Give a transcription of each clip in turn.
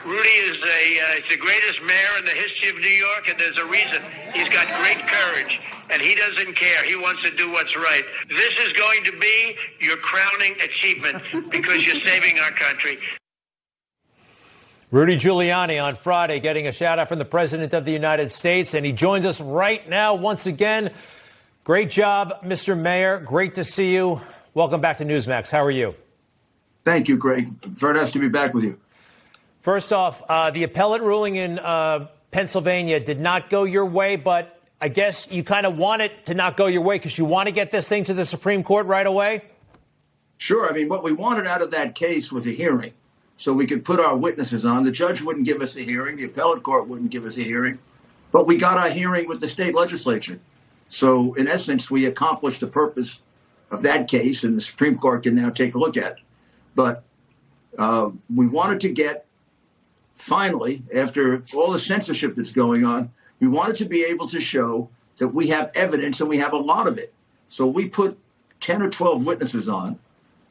Rudy is the greatest mayor in the history of New York, and there's a reason. He's got great courage, and he doesn't care. He wants to do what's right. This is going to be your crowning achievement because you're saving our country. Rudy Giuliani on Friday getting a shout out from the President of the United States, and he joins us right now once again. Great job, Mr. Mayor. Great to see you. Welcome back to Newsmax. How are you? Thank you, Greg. Very nice to be back with you. First off, the appellate ruling in Pennsylvania did not go your way, but I guess you kind of want it to not go your way because you want to get this thing to the Supreme Court right away? Sure. I mean, what we wanted out of that case was a hearing so we could put our witnesses on. The judge wouldn't give us a hearing. The appellate court wouldn't give us a hearing. But we got our hearing with the state legislature. So, in essence, we accomplished the purpose of that case, and the Supreme Court can now take a look at it. But we wanted to get, finally, after all the censorship that's going on, we wanted to be able to show that we have evidence, and we have a lot of it. So we put 10 or 12 witnesses on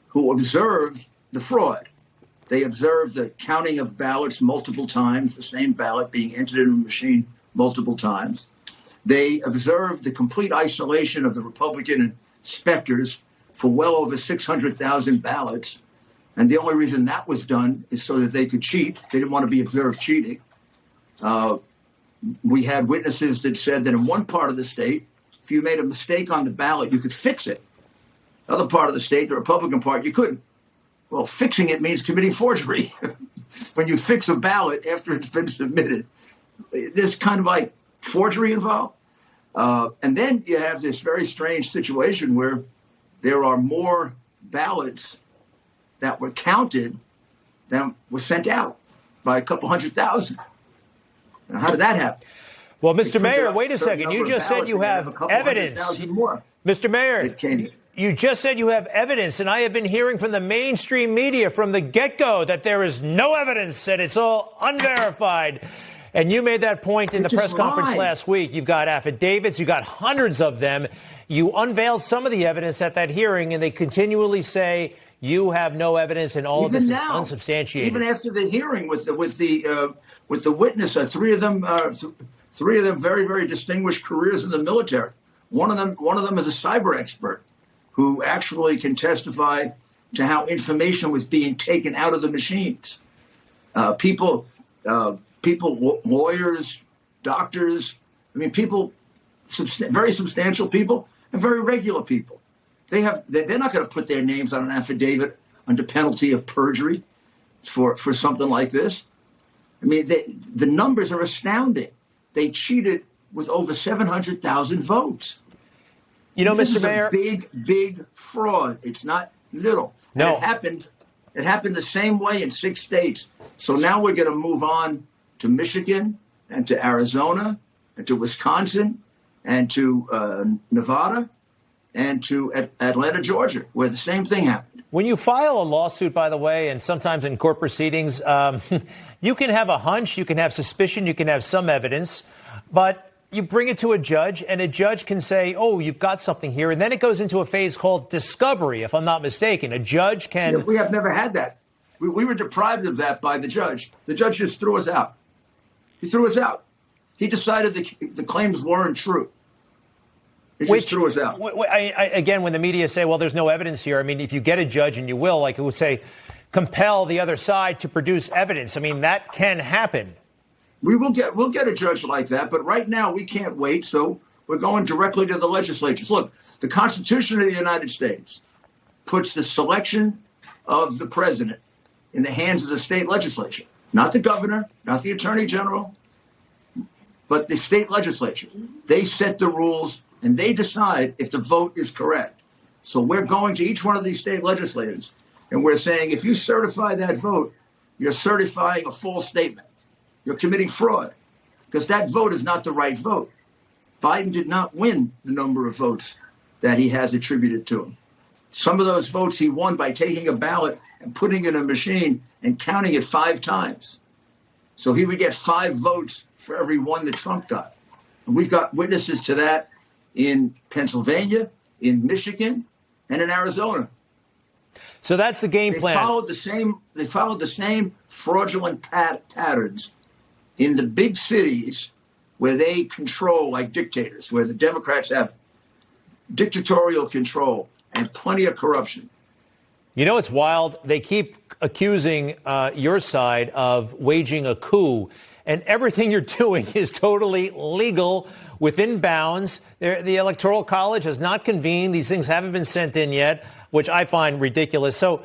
who observed the fraud. They observed the counting of ballots multiple times, the same ballot being entered in a machine multiple times. They observed the complete isolation of the Republican inspectors for well over 600,000 ballots. And the only reason that was done is so that they could cheat. They didn't want to be observed cheating. We had witnesses that said that in one part of the state, if you made a mistake on the ballot, you could fix it. The other part of the state, the Republican part, you couldn't. Well, fixing it means committing forgery. When you fix a ballot after it's been submitted, there's kind of like forgery involved. And then you have this very strange situation where there are more ballots that were counted than were sent out by a couple 100,000. Now, how did that happen? Well, Mr. Mayor, wait a second. You just said you have evidence. Mr. Mayor, you just said you have evidence, and I have been hearing from the mainstream media from the get-go that there is no evidence, and it's all unverified. And you made that point in the press conference last week. You've got affidavits. You've got hundreds of them. You unveiled some of the evidence at that hearing, and they continually say you have no evidence, and all of this is unsubstantiated. Even after the hearing with the witness, three of them very, very distinguished careers in the military. One of them is a cyber expert who actually can testify to how information was being taken out of the machines. People, lawyers, doctors, I mean, people, very substantial people and very regular people. They're not going to put their names on an affidavit under penalty of perjury for something like this. I mean, the numbers are astounding. They cheated with over 700,000 votes. You know, Mr. Mayor, this is a big fraud. It's not little. No. And it happened the same way in 6 states. So now we're going to move on to Michigan and to Arizona and to Wisconsin and to Nevada and to Atlanta, Georgia, where the same thing happened. When you file a lawsuit, by the way, and sometimes in court proceedings, you can have a hunch, you can have suspicion, you can have some evidence, but you bring it to a judge, and a judge can say, oh, you've got something here. And then it goes into a phase called discovery, if I'm not mistaken. A judge can... Yeah, we have never had that. We were deprived of that by the judge. The judge just threw us out. He threw us out. He decided the claims weren't true. He just threw us out. Again, when the media say, well, there's no evidence here, I mean, if you get a judge, and you will, like it would say, compel the other side to produce evidence. I mean, that can happen. We'll get a judge like that, but right now we can't wait, so we're going directly to the legislatures. Look, the Constitution of the United States puts the selection of the president in the hands of the state legislature, not the governor, not the attorney general, but the state legislature. They set the rules, and they decide if the vote is correct. So we're going to each one of these state legislators, and we're saying, if you certify that vote, you're certifying a false statement. You're committing fraud because that vote is not the right vote. Biden did not win the number of votes that he has attributed to him. Some of those votes he won by taking a ballot and putting it in a machine and counting it 5 times. So he would get 5 votes for every one that Trump got. And we've got witnesses to that in Pennsylvania, in Michigan, and in Arizona. So that's the game plan. They followed the same fraudulent patterns in the big cities where they control like dictators, where the Democrats have dictatorial control and plenty of corruption. You know, it's wild. They keep accusing your side of waging a coup, and everything you're doing is totally legal, within bounds. The Electoral College has not convened. These things haven't been sent in yet, which I find ridiculous. So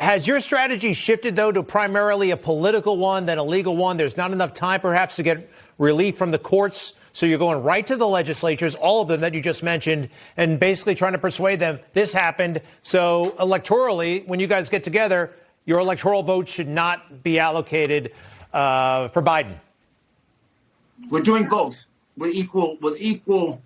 has your strategy shifted, though, to primarily a political one than a legal one? There's not enough time, perhaps, to get relief from the courts. So you're going right to the legislatures, all of them that you just mentioned, and basically trying to persuade them this happened. So electorally, when you guys get together, your electoral vote should not be allocated for Biden. We're doing both with equal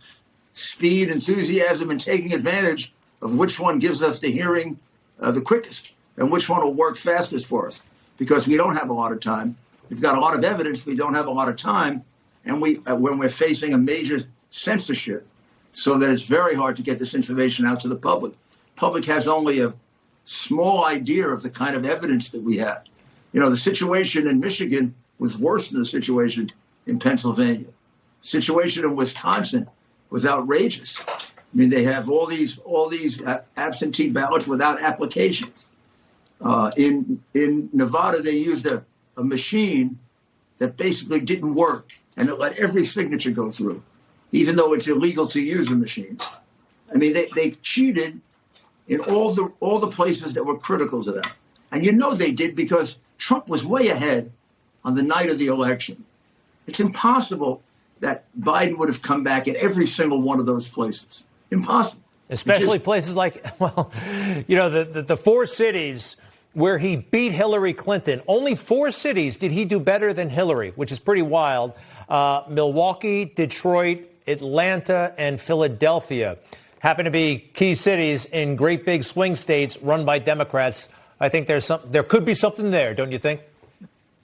speed, enthusiasm, and taking advantage of which one gives us the hearing the quickest and which one will work fastest for us, because we don't have a lot of time. We've got a lot of evidence. We don't have a lot of time. And when we're facing a major censorship, so that it's very hard to get this information out to the public. Public has only a small idea of the kind of evidence that we have. You know, the situation in Michigan was worse than the situation in Pennsylvania. The situation in Wisconsin was outrageous. I mean, they have all these absentee ballots without applications. In Nevada, they used a machine that basically didn't work, and it let every signature go through, even though it's illegal to use a machine. I mean, they cheated in all the places that were critical to them. And you know they did, because Trump was way ahead on the night of the election. It's impossible that Biden would have come back at every single one of those places. Impossible. Especially places like, well, you know, the four cities where he beat Hillary Clinton. Only 4 cities did he do better than Hillary, which is pretty wild. Milwaukee, Detroit, Atlanta, and Philadelphia happen to be key cities in great big swing states run by Democrats. I think there could be something there, don't you think?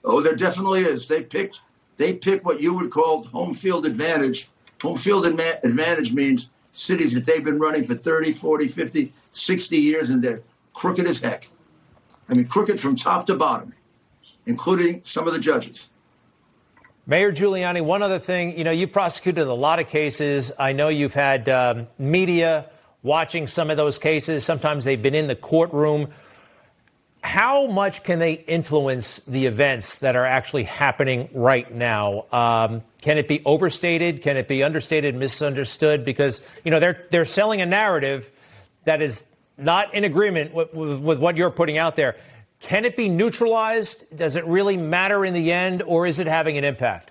Oh, there definitely is. They picked what you would call home field advantage. Home field advantage means cities that they've been running for 30, 40, 50, 60 years, and they're crooked as heck. I mean, crooked from top to bottom, including some of the judges. Mayor Giuliani, one other thing, you know, you prosecuted a lot of cases. I know you've had media watching some of those cases. Sometimes they've been in the courtroom. How much can they influence the events that are actually happening right now? Can it be overstated? Can it be understated, misunderstood? Because, you know, they're selling a narrative that is not in agreement with what you're putting out there. Can it be neutralized? Does it really matter in the end, or is it having an impact?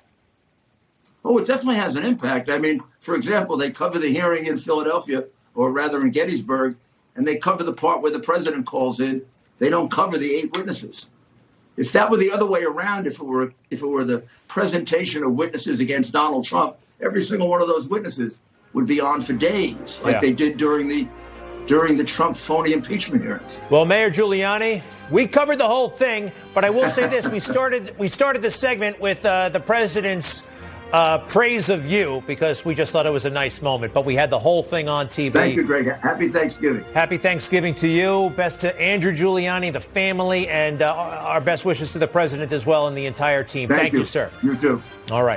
Oh, it definitely has an impact. I mean, for example, they cover the hearing in Philadelphia, or rather in Gettysburg, and they cover the part where the president calls in. They don't cover the 8 witnesses. If that were the other way around, if it were the presentation of witnesses against Donald Trump, every single one of those witnesses would be on for days, like they did during the Trump phony impeachment hearings. Well, Mayor Giuliani, we covered the whole thing, but I will say this: we started the segment with the president's praise of you, because we just thought it was a nice moment. But we had the whole thing on TV. Thank you, Greg. Happy Thanksgiving. Happy Thanksgiving to you. Best to Andrew Giuliani, the family, and our best wishes to the president as well and the entire team. Thank you, sir. You too. All right.